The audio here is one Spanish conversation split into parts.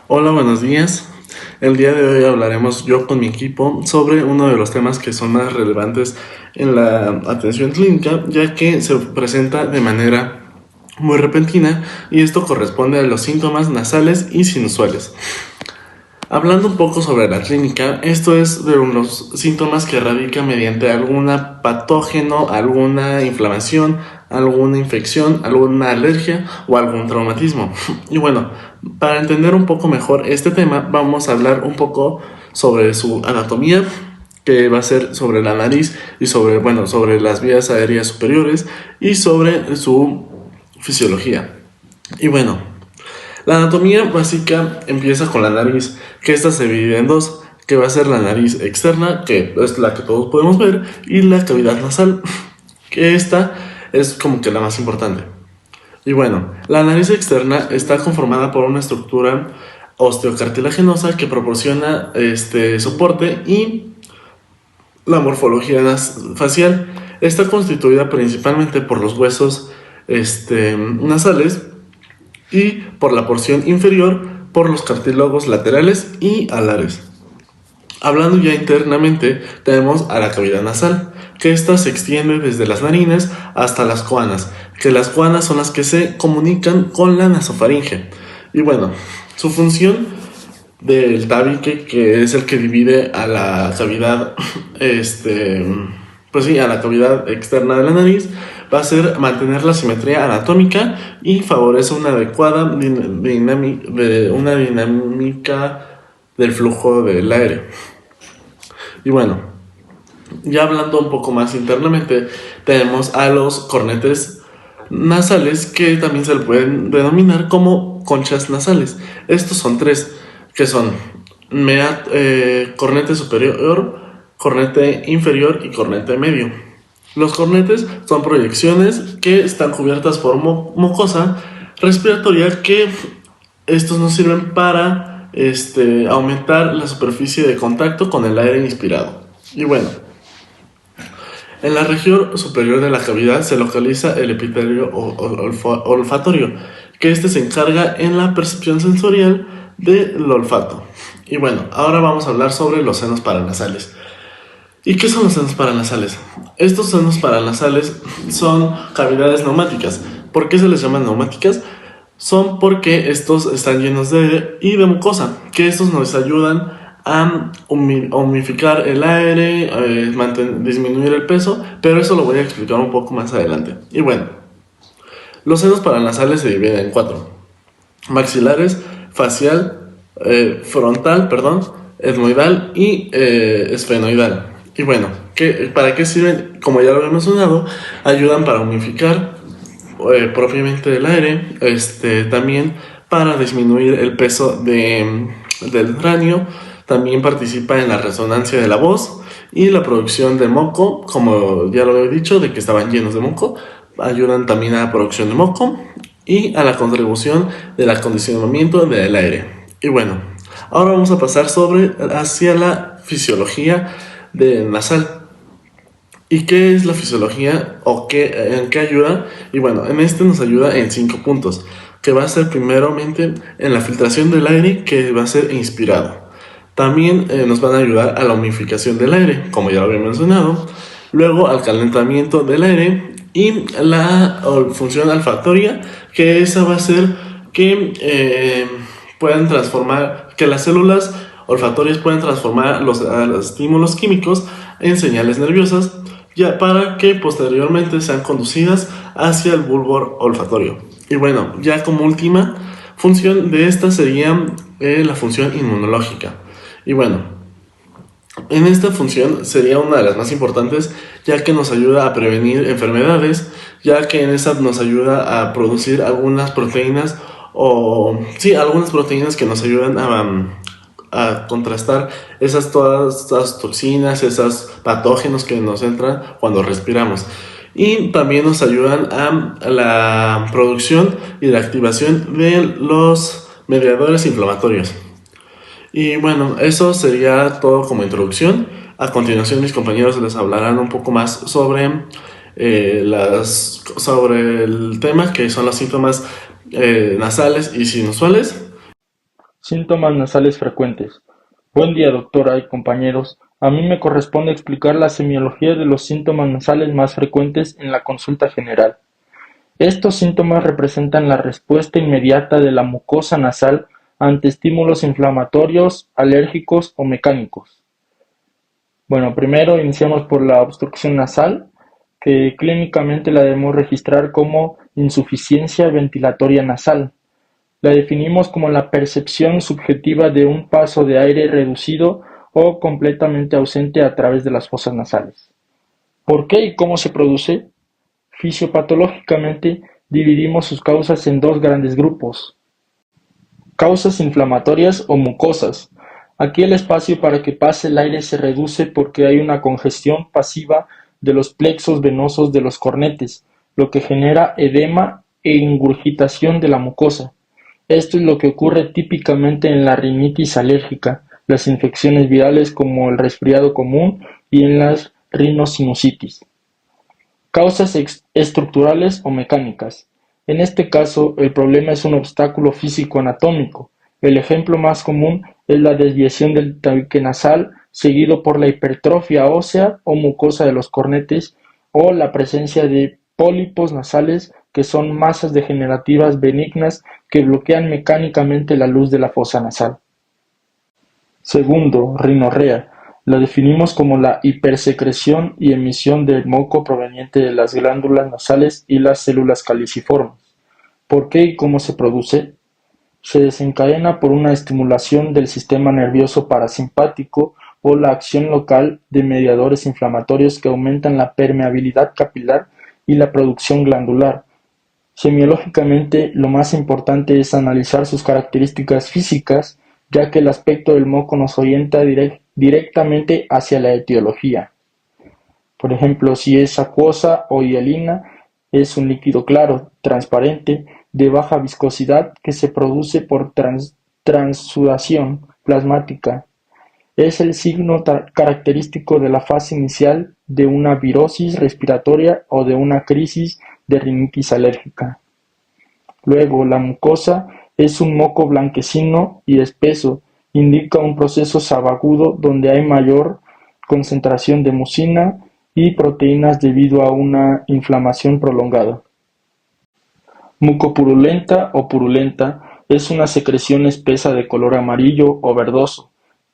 Hola, buenos días. El día de hoy hablaremos yo con mi equipo sobre uno de los temas que son más relevantes en la atención clínica, ya que se presenta de manera muy repentina y esto corresponde a los síntomas nasales y sinusales. Hablando un poco sobre la clínica, esto es de los síntomas que radican mediante alguna patógeno, alguna inflamación, alguna infección, alguna alergia o algún traumatismo. Y bueno, para entender un poco mejor este tema, vamos a hablar un poco sobre su anatomía, que va a ser sobre la nariz y sobre las vías aéreas superiores y sobre su fisiología. Y bueno, la anatomía básica empieza con la nariz, que esta se divide en dos, que va a ser la nariz externa, que es la que todos podemos ver, y la cavidad nasal, que esta es como que la más importante. Y bueno, la nariz externa está conformada por una estructura osteocartilaginosa que proporciona soporte y la morfología facial. Está constituida principalmente por los huesos nasales y por la porción inferior por los cartílagos laterales y alares. Hablando ya internamente, tenemos a la cavidad nasal, que esta se extiende desde las narinas hasta las coanas, que las coanas son las que se comunican con la nasofaringe. Y bueno, su función del tabique, que es el que divide a la cavidad, a la cavidad externa de la nariz, va a ser mantener la simetría anatómica y favorece una adecuada dinámica del flujo del aire. Y bueno, ya hablando un poco más internamente, tenemos a los cornetes nasales, que también se le pueden denominar como conchas nasales. Estos son tres, que son cornete superior, cornete inferior y cornete medio. Los cornetes son proyecciones que están cubiertas por mucosa respiratoria, que estos nos sirven para aumentar la superficie de contacto con el aire inspirado. Y bueno, en la región superior de la cavidad se localiza el epitelio olfatorio, que se encarga en la percepción sensorial del olfato. Y bueno, ahora vamos a hablar sobre los senos paranasales. ¿Y qué son los senos paranasales? Estos senos paranasales son cavidades neumáticas. ¿Por qué se les llaman neumáticas? Son porque estos están llenos de aire y de mucosa, que estos nos ayudan a humidificar el aire, disminuir el peso, pero eso lo voy a explicar un poco más adelante. Y bueno, los senos paranasales se dividen en cuatro: maxilares, facial, frontal, etmoidal y esfenoidal. Y bueno, ¿para qué sirven? Como ya lo había mencionado, ayudan para humidificar propiamente el aire, también para disminuir el peso del cráneo, también participa en la resonancia de la voz y la producción de moco, como ya lo había dicho, de que estaban llenos de moco, ayudan también a la producción de moco y a la contribución del acondicionamiento del aire. Y bueno, ahora vamos a pasar hacia la fisiología nasal. ¿Y qué es la fisiología o en qué ayuda? Y bueno, nos ayuda en 5 puntos, que va a ser primeramente en la filtración del aire, que va a ser inspirado. También nos van a ayudar a la humidificación del aire, como ya lo había mencionado. Luego al calentamiento del aire y la función olfatoria, que esa va a ser que puedan transformar, que las células olfatorias pueden transformar los estímulos químicos en señales nerviosas, ya para que posteriormente sean conducidas hacia el bulbo olfatorio. Y bueno, ya como última función de esta sería la función inmunológica. Y bueno, en esta función sería una de las más importantes, ya que nos ayuda a prevenir enfermedades, ya que en esa nos ayuda a producir algunas proteínas que nos ayudan a contrastar todas estas toxinas, esos patógenos que nos entran cuando respiramos. Y también nos ayudan a la producción y la activación de los mediadores inflamatorios. Y bueno, eso sería todo como introducción. A continuación mis compañeros les hablarán un poco más sobre el tema, que son los síntomas nasales y sinusales. Síntomas nasales frecuentes. Buen día, doctora y compañeros. A mí me corresponde explicar la semiología de los síntomas nasales más frecuentes en la consulta general. Estos síntomas representan la respuesta inmediata de la mucosa nasal ante estímulos inflamatorios, alérgicos o mecánicos. Bueno, primero iniciamos por la obstrucción nasal, que clínicamente la debemos registrar como insuficiencia ventilatoria nasal. La definimos como la percepción subjetiva de un paso de aire reducido o completamente ausente a través de las fosas nasales. ¿Por qué y cómo se produce? Fisiopatológicamente dividimos sus causas en dos grandes grupos. Causas inflamatorias o mucosas. Aquí el espacio para que pase el aire se reduce porque hay una congestión pasiva de los plexos venosos de los cornetes, lo que genera edema e ingurgitación de la mucosa. Esto es lo que ocurre típicamente en la rinitis alérgica, las infecciones virales como el resfriado común y en las rinosinusitis. Causas estructurales o mecánicas. En este caso, el problema es un obstáculo físico-anatómico. El ejemplo más común es la desviación del tabique nasal, seguido por la hipertrofia ósea o mucosa de los cornetes, o la presencia de pólipos nasales, que son masas degenerativas benignas que bloquean mecánicamente la luz de la fosa nasal. Segundo, rinorrea. La definimos como la hipersecreción y emisión de moco proveniente de las glándulas nasales y las células caliciformes. ¿Por qué y cómo se produce? Se desencadena por una estimulación del sistema nervioso parasimpático o la acción local de mediadores inflamatorios que aumentan la permeabilidad capilar y la producción glandular. Semiológicamente, lo más importante es analizar sus características físicas, ya que el aspecto del moco nos orienta directamente hacia la etiología. Por ejemplo, si es acuosa o hialina, es un líquido claro, transparente, de baja viscosidad que se produce por transudación plasmática. Es el signo característico de la fase inicial de una virosis respiratoria o de una crisis de rinitis alérgica. Luego, la mucosa es un moco blanquecino y espeso, indica un proceso subagudo donde hay mayor concentración de mucina y proteínas debido a una inflamación prolongada. Mucopurulenta o purulenta es una secreción espesa de color amarillo o verdoso.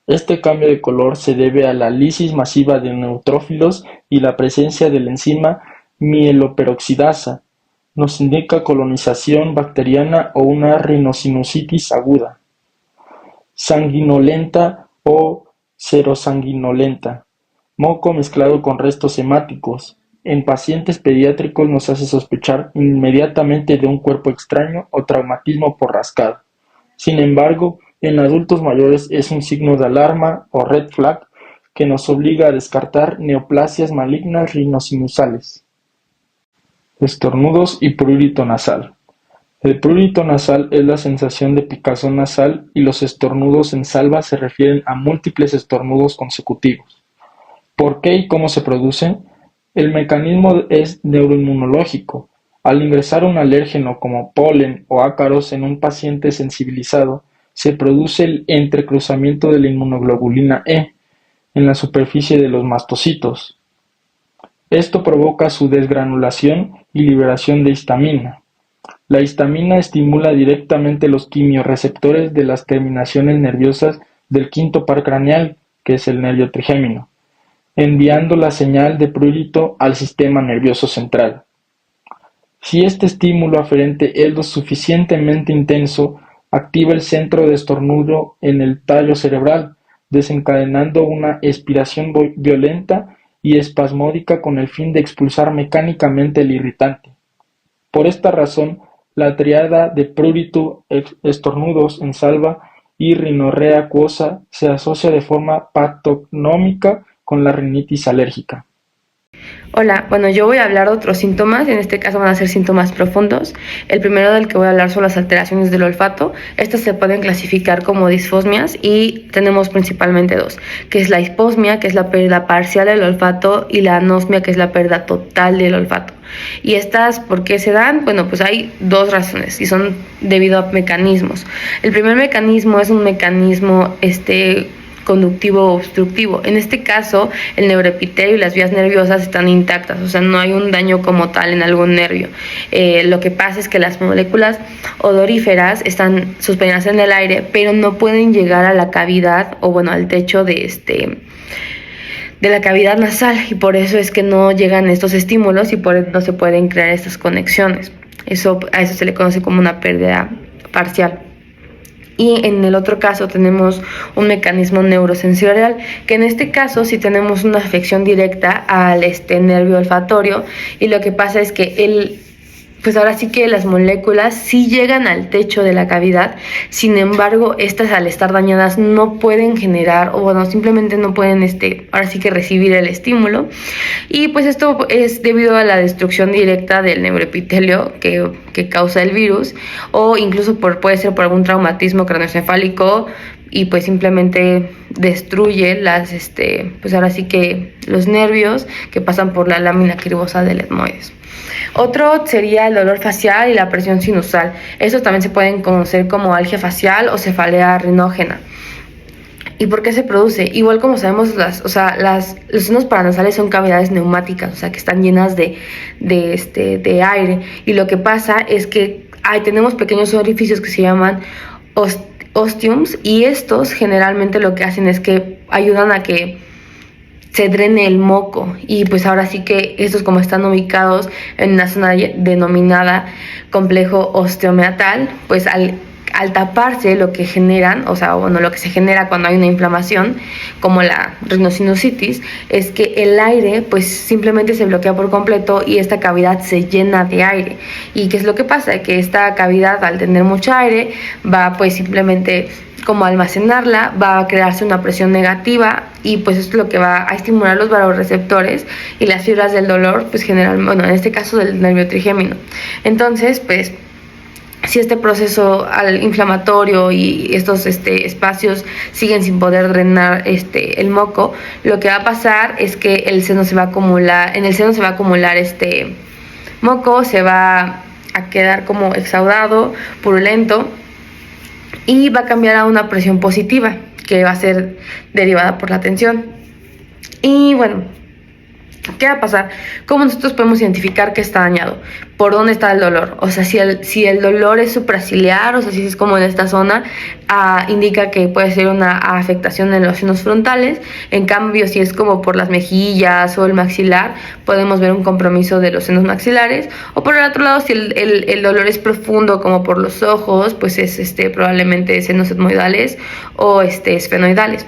Este cambio de color se debe a la lisis masiva de neutrófilos y la presencia de la enzima mieloperoxidasa. Nos indica colonización bacteriana o una rinosinusitis aguda. Sanguinolenta o serosanguinolenta. Moco mezclado con restos hemáticos. En pacientes pediátricos nos hace sospechar inmediatamente de un cuerpo extraño o traumatismo por rascado. Sin embargo, en adultos mayores es un signo de alarma o red flag que nos obliga a descartar neoplasias malignas rinosinusales. Estornudos y prurito nasal. El prurito nasal es la sensación de picazón nasal y los estornudos en salva se refieren a múltiples estornudos consecutivos. ¿Por qué y cómo se producen? El mecanismo es neuroinmunológico. Al ingresar un alérgeno como polen o ácaros en un paciente sensibilizado, se produce el entrecruzamiento de la inmunoglobulina E en la superficie de los mastocitos. Esto provoca su desgranulación y liberación de histamina. La histamina estimula directamente los quimiorreceptores de las terminaciones nerviosas del quinto par craneal, que es el nervio trigémino, enviando la señal de prurito al sistema nervioso central. Si este estímulo aferente es lo suficientemente intenso, activa el centro de estornudo en el tallo cerebral, desencadenando una expiración violenta y espasmódica con el fin de expulsar mecánicamente el irritante. Por esta razón, la triada de prurito, estornudos en salva y rinorrea acuosa se asocia de forma patognomónica con la rinitis alérgica. Hola, bueno, yo voy a hablar de otros síntomas, en este caso van a ser síntomas profundos. El primero del que voy a hablar son las alteraciones del olfato. Estas se pueden clasificar como disfosmias y tenemos principalmente dos, que es la hisposmia, que es la pérdida parcial del olfato, y la anosmia, que es la pérdida total del olfato. ¿Y estas por qué se dan? Bueno, pues hay dos razones y son debido a mecanismos. El primer mecanismo es un mecanismo conductivo o obstructivo. En este caso, el neuroepitelio y las vías nerviosas están intactas, o sea, no hay un daño como tal en algún nervio. Lo que pasa es que las moléculas odoríferas están suspendidas en el aire, pero no pueden llegar a la cavidad o bueno, al techo de la cavidad nasal, y por eso es que no llegan estos estímulos y por eso no se pueden crear estas conexiones. A eso se le conoce como una pérdida parcial. Y en el otro caso tenemos un mecanismo neurosensorial, que en este caso sí tenemos una afección directa al nervio olfatorio, y lo que pasa es que pues ahora sí que las moléculas sí llegan al techo de la cavidad, sin embargo estas al estar dañadas no pueden generar, o bueno, simplemente no pueden ahora sí que recibir el estímulo, y pues esto es debido a la destrucción directa del neuroepitelio que causa el virus, o incluso puede ser por algún traumatismo craneoencefálico, y pues simplemente destruye pues ahora sí que los nervios que pasan por la lámina cribosa del etmoides. Otro sería el dolor facial y la presión sinusal. Estos también se pueden conocer como algia facial o cefalea rinógena. ¿Y por qué se produce? Igual como sabemos, los senos paranasales son cavidades neumáticas, o sea, que están llenas de aire. Y lo que pasa es que tenemos pequeños orificios que se llaman ostiums, y estos generalmente lo que hacen es que ayudan a que se drene el moco, y pues ahora sí que estos, como están ubicados en una zona denominada complejo osteomeatal, pues al taparse lo que generan, o sea, bueno, lo que se genera cuando hay una inflamación como la rinosinusitis, es que el aire pues simplemente se bloquea por completo y esta cavidad se llena de aire. ¿Y qué es lo que pasa? Que esta cavidad, al tener mucho aire, va pues simplemente como almacenarla, va a crearse una presión negativa, y pues esto es lo que va a estimular los vasoreceptores y las fibras del dolor, pues generalmente, bueno, en este caso del nervio trigémino. Entonces, pues si este proceso inflamatorio y estos espacios siguen sin poder drenar el moco, lo que va a pasar es que en el seno se va a acumular moco, se va a quedar como exudado, purulento, y va a cambiar a una presión positiva, que va a ser derivada por la tensión. Y bueno, ¿qué va a pasar? ¿Cómo nosotros podemos identificar que está dañado? ¿Por dónde está el dolor? O sea, si el dolor es supraciliar, o sea, si es como en esta zona, indica que puede ser una afectación en los senos frontales. En cambio, si es como por las mejillas o el maxilar, podemos ver un compromiso de los senos maxilares. O por el otro lado, si el dolor es profundo, como por los ojos, pues es probablemente senos etmoidales o esfenoidales.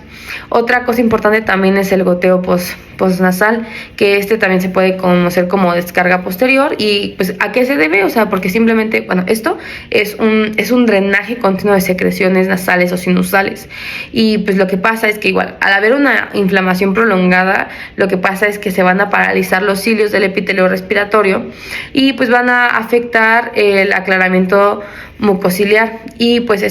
Otra cosa importante también es el goteo postnasal, que también se puede conocer como descarga posterior. Y pues, ¿a qué se debe? O sea, porque simplemente, bueno, esto es un drenaje continuo de secreciones nasales o sinusales. Y pues lo que pasa es que igual, al haber una inflamación prolongada, lo que pasa es que se van a paralizar los cilios del epitelio respiratorio, y pues van a afectar el aclaramiento mucociliar, y pues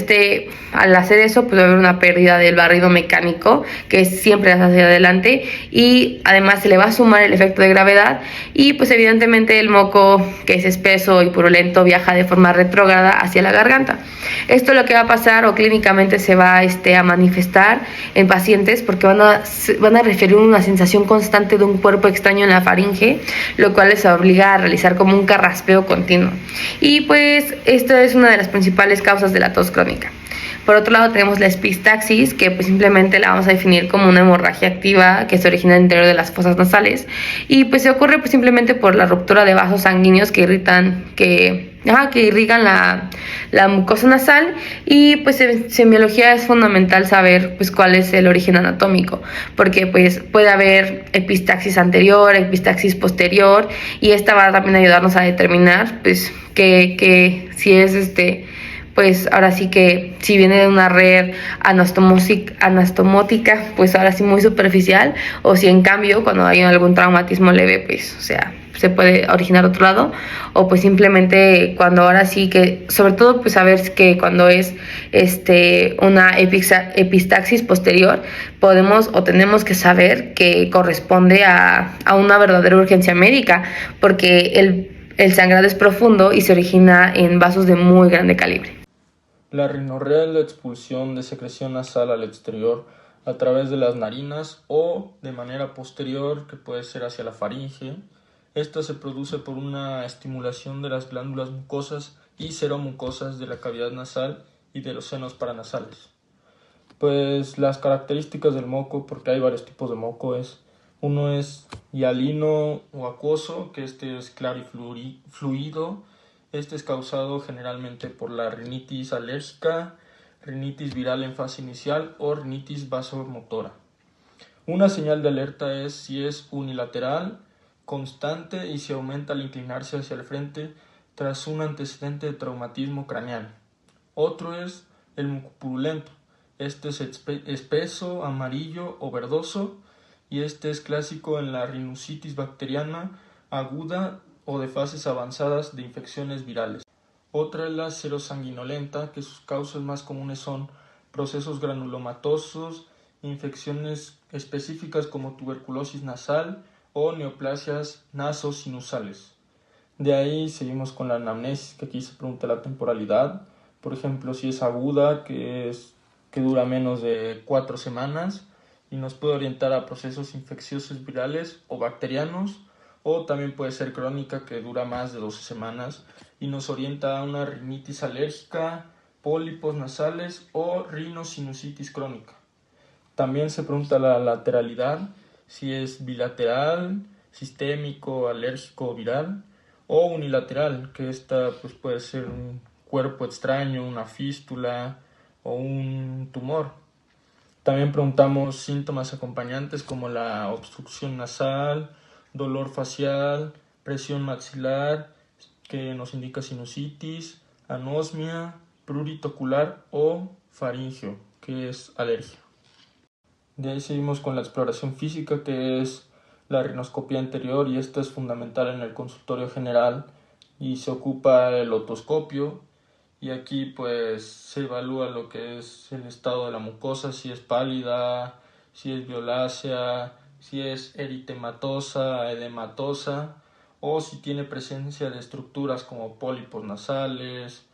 al hacer eso pues va a haber una pérdida del barrido mecánico, que es siempre hacia adelante, y además se le va a sumar el efecto de gravedad, y pues evidentemente el moco, que es espeso y purulento, viaja de forma retrógrada hacia la garganta. Esto lo que va a pasar, o clínicamente se va a manifestar en pacientes, porque van a referir una sensación constante de un cuerpo extraño en la faringe, lo cual les obliga a realizar como un carraspeo continuo. Y pues esta es una de las principales causas de la tos crónica. Por otro lado, tenemos la epistaxis, que pues simplemente la vamos a definir como una hemorragia activa que se origina en el interior de las fosas nasales, y pues se ocurre pues simplemente por la ruptura de vasos sanguíneos que irrigan la mucosa nasal. Y pues en semiología es fundamental saber pues cuál es el origen anatómico, porque pues puede haber epistaxis anterior, epistaxis posterior, y esta va a también ayudarnos a determinar pues que si es pues ahora sí que si viene de una red anastomótica, pues ahora sí muy superficial, o si en cambio cuando hay algún traumatismo leve, pues o sea, se puede originar otro lado, o pues simplemente cuando ahora sí que, sobre todo pues saber que cuando es una epistaxis posterior, podemos o tenemos que saber que corresponde a una verdadera urgencia médica, porque el sangrado es profundo y se origina en vasos de muy grande calibre. La rinorrea es la expulsión de secreción nasal al exterior a través de las narinas o de manera posterior, que puede ser hacia la faringe. Esta se produce por una estimulación de las glándulas mucosas y seromucosas de la cavidad nasal y de los senos paranasales. Pues las características del moco, porque hay varios tipos de moco, uno es hialino o acuoso, que es claro y fluido. Este es causado generalmente por la rinitis alérgica, rinitis viral en fase inicial o rinitis vasomotora. Una señal de alerta es si es unilateral, constante y si aumenta al inclinarse hacia el frente tras un antecedente de traumatismo craneal. Otro es el moco purulento. Este es espeso, amarillo o verdoso, y este es clásico en la rhinositis bacteriana aguda o de fases avanzadas de infecciones virales. Otra es la serosanguinolenta, que sus causas más comunes son procesos granulomatosos, infecciones específicas como tuberculosis nasal o neoplasias nasosinusales. De ahí seguimos con la anamnesis, que aquí se pregunta la temporalidad. Por ejemplo, si es aguda, que dura menos de 4 semanas y nos puede orientar a procesos infecciosos virales o bacterianos, o también puede ser crónica, que dura más de 12 semanas y nos orienta a una rinitis alérgica, pólipos nasales o rinosinusitis crónica. También se pregunta la lateralidad, si es bilateral, sistémico, alérgico o viral, o unilateral, que esta pues puede ser un cuerpo extraño, una fístula o un tumor. También preguntamos síntomas acompañantes como la obstrucción nasal, dolor facial, presión maxilar, que nos indica sinusitis, anosmia, prurito ocular o faringio, que es alergia. De ahí seguimos con la exploración física, que es la rinoscopía anterior, y esta es fundamental en el consultorio general y se ocupa el otoscopio, y aquí pues se evalúa lo que es el estado de la mucosa, si es pálida, si es violácea, si es eritematosa, edematosa, o si tiene presencia de estructuras como pólipos nasales,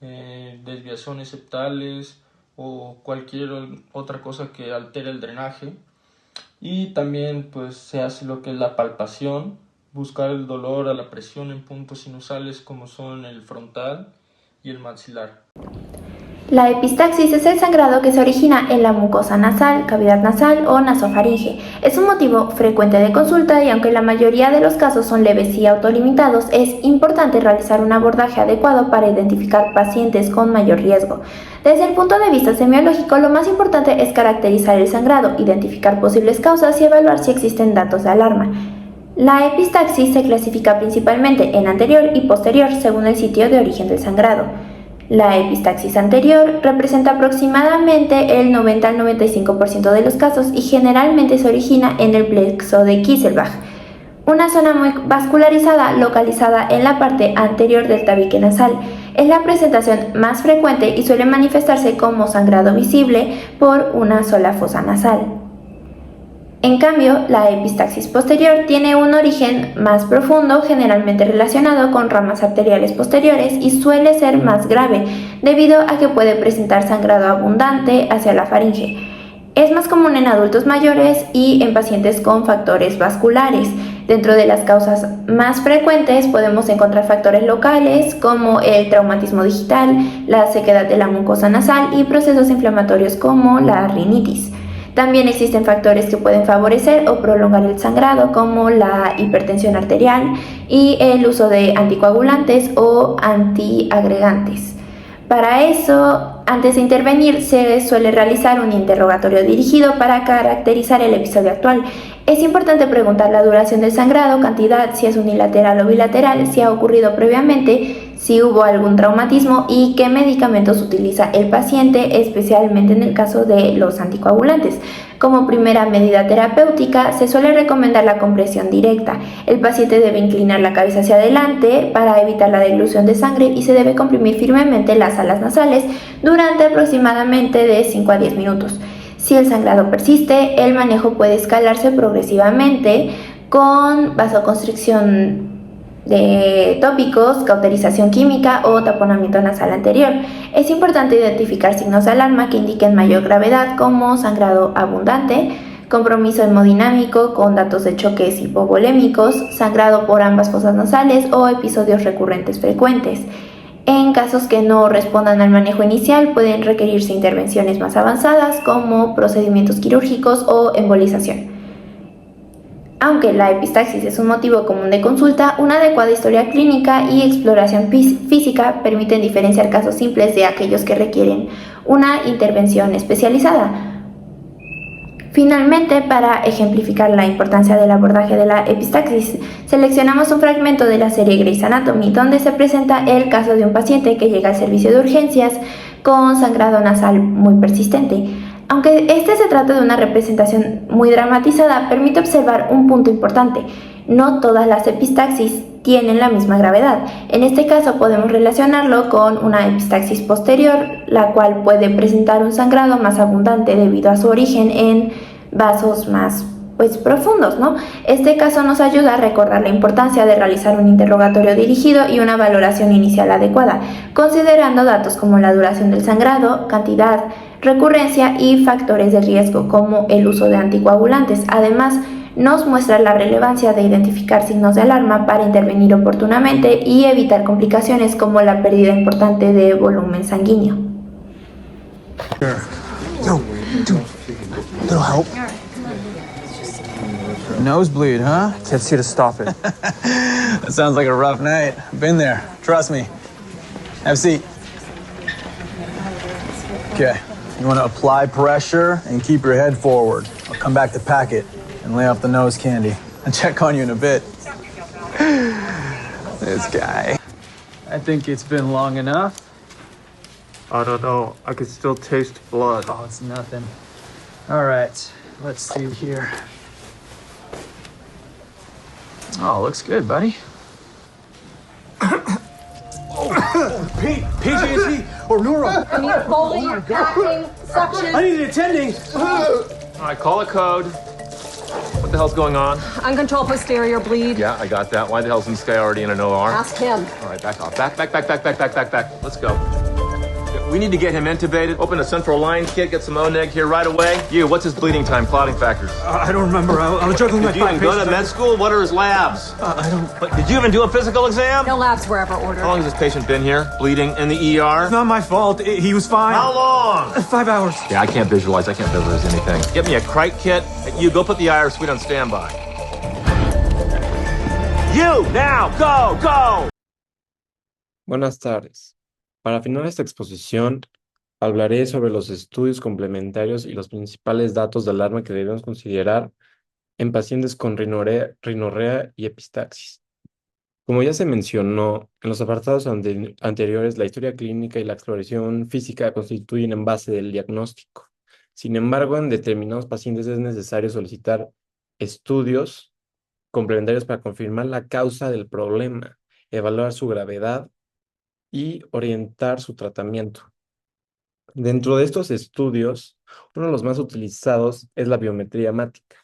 desviaciones septales o cualquier otra cosa que altere el drenaje. Y también pues se hace lo que es la palpación, buscar el dolor a la presión en puntos sinusales como son el frontal y el maxilar. La epistaxis es el sangrado que se origina en la mucosa nasal, cavidad nasal o nasofaringe. Es un motivo frecuente de consulta y aunque la mayoría de los casos son leves y autolimitados, es importante realizar un abordaje adecuado para identificar pacientes con mayor riesgo. Desde el punto de vista semiológico, lo más importante es caracterizar el sangrado, identificar posibles causas y evaluar si existen datos de alarma. La epistaxis se clasifica principalmente en anterior y posterior según el sitio de origen del sangrado. La epistaxis anterior representa aproximadamente el 90 al 95% de los casos y generalmente se origina en el plexo de Kisselbach, una zona muy vascularizada localizada en la parte anterior del tabique nasal. Es la presentación más frecuente y suele manifestarse como sangrado visible por una sola fosa nasal. En cambio, la epistaxis posterior tiene un origen más profundo, generalmente relacionado con ramas arteriales posteriores y suele ser más grave, debido a que puede presentar sangrado abundante hacia la faringe. Es más común en adultos mayores y en pacientes con factores vasculares. Dentro de las causas más frecuentes podemos encontrar factores locales como el traumatismo digital, la sequedad de la mucosa nasal y procesos inflamatorios como la rinitis. También existen factores que pueden favorecer o prolongar el sangrado, como la hipertensión arterial y el uso de anticoagulantes o antiagregantes. Para eso, antes de intervenir, se suele realizar un interrogatorio dirigido para caracterizar el episodio actual. Es importante preguntar la duración del sangrado, cantidad, si es unilateral o bilateral, si ha ocurrido previamente, si hubo algún traumatismo y qué medicamentos utiliza el paciente, especialmente en el caso de los anticoagulantes. Como primera medida terapéutica, se suele recomendar la compresión directa. El paciente debe inclinar la cabeza hacia adelante para evitar la dilución de sangre y se debe comprimir firmemente las alas nasales durante aproximadamente de 5 a 10 minutos. Si el sangrado persiste, el manejo puede escalarse progresivamente con vasoconstricción de tópicos, cauterización química o taponamiento nasal anterior. Es importante identificar signos de alarma que indiquen mayor gravedad, como sangrado abundante, compromiso hemodinámico con datos de choques hipovolémicos, sangrado por ambas fosas nasales o episodios recurrentes frecuentes. En casos que no respondan al manejo inicial, pueden requerirse intervenciones más avanzadas como procedimientos quirúrgicos o embolización. Aunque la epistaxis es un motivo común de consulta, una adecuada historia clínica y exploración física permiten diferenciar casos simples de aquellos que requieren una intervención especializada. Finalmente, para ejemplificar la importancia del abordaje de la epistaxis, seleccionamos un fragmento de la serie Grey's Anatomy donde se presenta el caso de un paciente que llega al servicio de urgencias con sangrado nasal muy persistente. Aunque este se trata de una representación muy dramatizada, permite observar un punto importante. No todas las epistaxis tienen la misma gravedad. En este caso podemos relacionarlo con una epistaxis posterior, la cual puede presentar un sangrado más abundante debido a su origen en vasos más profundos, ¿no? Este caso nos ayuda a recordar la importancia de realizar un interrogatorio dirigido y una valoración inicial adecuada, considerando datos como la duración del sangrado, cantidad, recurrencia y factores de riesgo como el uso de anticoagulantes. Además, nos muestra la relevancia de identificar signos de alarma para intervenir oportunamente y evitar complicaciones como la pérdida importante de volumen sanguíneo. Yo, dude, little help. Nosebleed, huh? Kids here to stop it. That sounds like a rough night. Been there. Trust me. Have a seat. Okay. You want to apply pressure and keep your head forward. I'll come back to pack it and lay off the nose candy. I'll check on you in a bit. This guy. I think it's been long enough. I don't know. I can still taste blood. Oh, it's nothing. All right. Let's see here. Oh, looks good, buddy. PGT or neuro. I need Foley, acting, suction. I need an attending. All right, call a code. What the hell's going on? Uncontrolled posterior bleed. Yeah, I got that. Why the hell isn't this guy already in an OR? Ask him. All right, back off. Back. Let's go. We need to get him intubated. Open a central line kit, get some O-neg here right away. You, what's his bleeding time, clotting factors? I don't remember. I was juggling my Did you even go to med school? What are his labs? I don't. But did you even do a physical exam? No labs were ever ordered. How long has this patient been here? Bleeding in the ER? It's not my fault. He was fine. How long? 5 hours. Yeah, I can't visualize anything. Get me a Crite kit. You go put the IR suite on standby. You, now, go! Buenas tardes. Para finalizar esta exposición, hablaré sobre los estudios complementarios y los principales datos de alarma que debemos considerar en pacientes con rinorrea y epistaxis. Como ya se mencionó, en los apartados anteriores, la historia clínica y la exploración física constituyen en base del diagnóstico. Sin embargo, en determinados pacientes es necesario solicitar estudios complementarios para confirmar la causa del problema, evaluar su gravedad y orientar su tratamiento. Dentro de estos estudios, uno de los más utilizados es la biometría hemática.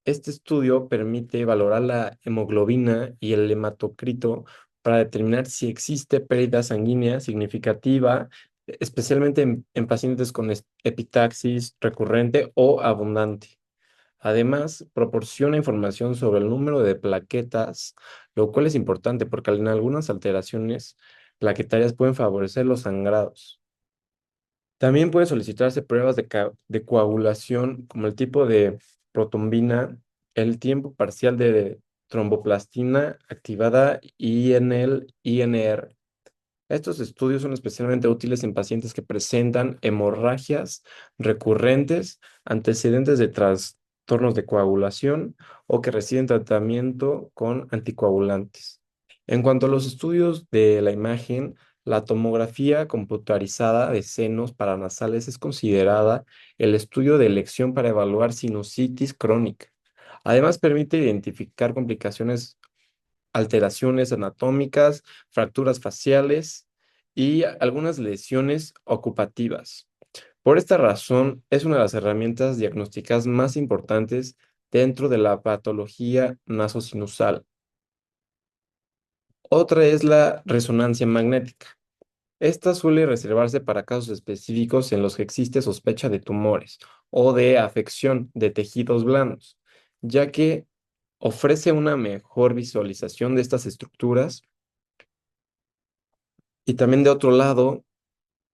Este estudio permite valorar la hemoglobina y el hematocrito para determinar si existe pérdida sanguínea significativa, especialmente en pacientes con epistaxis recurrente o abundante. Además, proporciona información sobre el número de plaquetas, lo cual es importante porque en algunas alteraciones plaquetarias pueden favorecer los sangrados. También puede solicitarse pruebas de coagulación como el tipo de protombina, el tiempo parcial de tromboplastina activada y en el INR. Estos estudios son especialmente útiles en pacientes que presentan hemorragias recurrentes, antecedentes de trastornos de coagulación o que reciben tratamiento con anticoagulantes. En cuanto a los estudios de la imagen, la tomografía computarizada de senos paranasales es considerada el estudio de elección para evaluar sinusitis crónica. Además, permite identificar complicaciones, alteraciones anatómicas, fracturas faciales y algunas lesiones ocupativas. Por esta razón, es una de las herramientas diagnósticas más importantes dentro de la patología nasosinusal. Otra es la resonancia magnética. Esta suele reservarse para casos específicos en los que existe sospecha de tumores o de afección de tejidos blandos, ya que ofrece una mejor visualización de estas estructuras y también de otro lado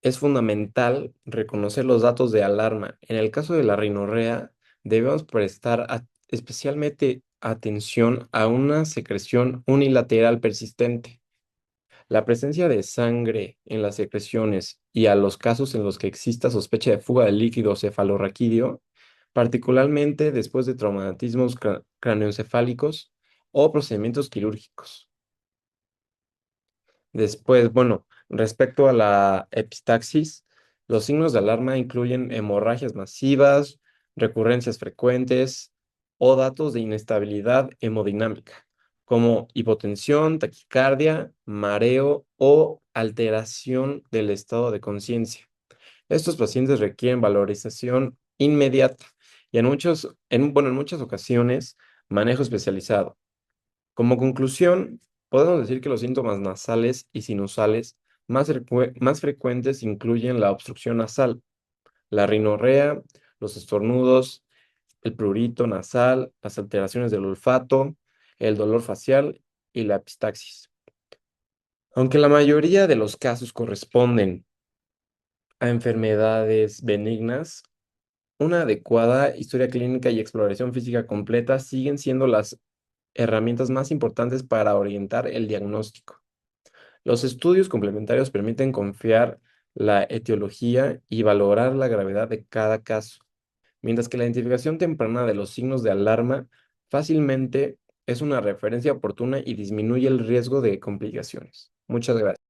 es fundamental reconocer los datos de alarma. En el caso de la rinorrea, debemos prestar especialmente atención a una secreción unilateral persistente. La presencia de sangre en las secreciones y a los casos en los que exista sospecha de fuga de líquido cefalorraquídeo, particularmente después de traumatismos craneoencefálicos o procedimientos quirúrgicos. Después, bueno, respecto a la epistaxis, los signos de alarma incluyen hemorragias masivas, recurrencias frecuentes o datos de inestabilidad hemodinámica, como hipotensión, taquicardia, mareo o alteración del estado de conciencia. Estos pacientes requieren valorización inmediata y en muchas ocasiones manejo especializado. Como conclusión, podemos decir que los síntomas nasales y sinusales más frecuentes incluyen la obstrucción nasal, la rinorrea, los estornudos, el prurito nasal, las alteraciones del olfato, el dolor facial y la epistaxis. Aunque la mayoría de los casos corresponden a enfermedades benignas, una adecuada historia clínica y exploración física completa siguen siendo las herramientas más importantes para orientar el diagnóstico. Los estudios complementarios permiten confiar la etiología y valorar la gravedad de cada caso, mientras que la identificación temprana de los signos de alarma fácilmente es una referencia oportuna y disminuye el riesgo de complicaciones. Muchas gracias.